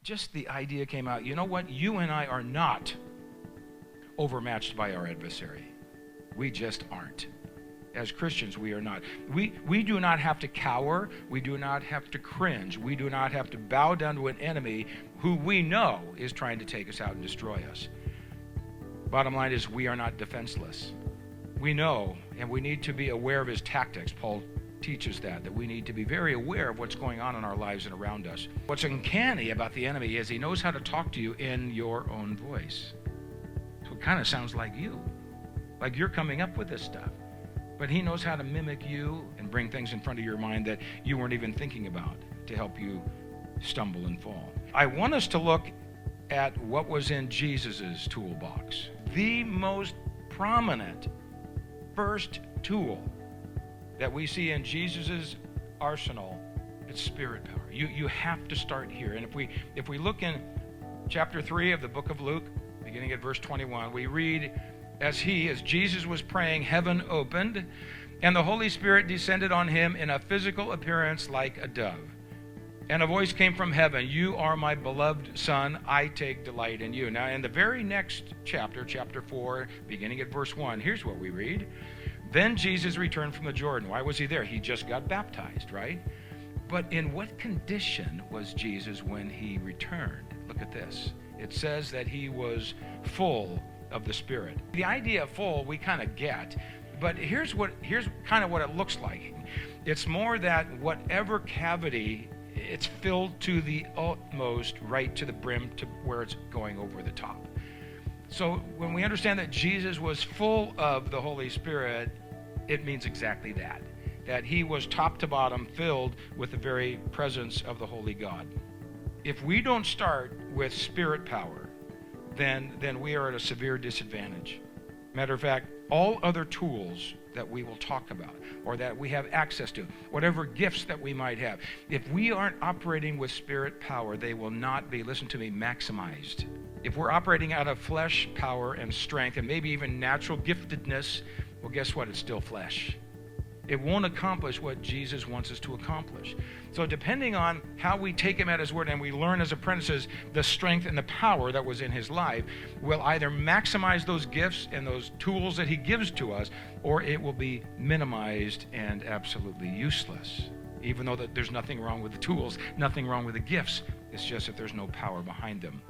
just the idea came out, you know what? You and I are not overmatched by our adversary. We just aren't. As Christians, we are not. We do not have to cower. We do not have to cringe. We do not have to bow down to an enemy who we know is trying to take us out and destroy us. Bottom line is we are not defenseless. We know, and we need to be aware of his tactics. Paul teaches that we need to be very aware of what's going on in our lives and around us. What's uncanny about the enemy is he knows how to talk to you in your own voice. So it kind of sounds like you. Like you're coming up with this stuff. But he knows how to mimic you and bring things in front of your mind that you weren't even thinking about to help you stumble and fall. I want us to look at what was in Jesus' toolbox. The most prominent first tool that we see in Jesus' arsenal, it's spirit power. You have to start here. And if we look in chapter 3 of the book of Luke, beginning at verse 21, we read, as Jesus was praying, heaven opened, and the Holy Spirit descended on him in a physical appearance like a dove. And a voice came from heaven, you are my beloved Son, I take delight in you. Now, in the very next chapter, chapter 4, beginning at verse 1, here's what we read. Then Jesus returned from the Jordan. Why was he there? He just got baptized, right? But in what condition was Jesus when he returned? Look at this. It says that he was full of the Spirit. The idea of full we kind of get, but here's kind of what it looks like. It's more that whatever cavity, it's filled to the utmost, right to the brim, to where it's going over the top. So when we understand that Jesus was full of the Holy Spirit, it means exactly that he was top to bottom filled with the very presence of the Holy God. If we don't start with spirit power, then we are at a severe disadvantage. Matter of fact, all other tools that we will talk about or that we have access to, whatever gifts that we might have, if we aren't operating with spirit power, they will not be, listen to me, maximized. If we're operating out of flesh power and strength and maybe even natural giftedness, well, guess what? It's still flesh. It won't accomplish what Jesus wants us to accomplish. So depending on how we take him at his word and we learn as apprentices the strength and the power that was in his life, we'll either maximize those gifts and those tools that he gives to us, or it will be minimized and absolutely useless. Even though that there's nothing wrong with the tools, nothing wrong with the gifts. It's just that there's no power behind them.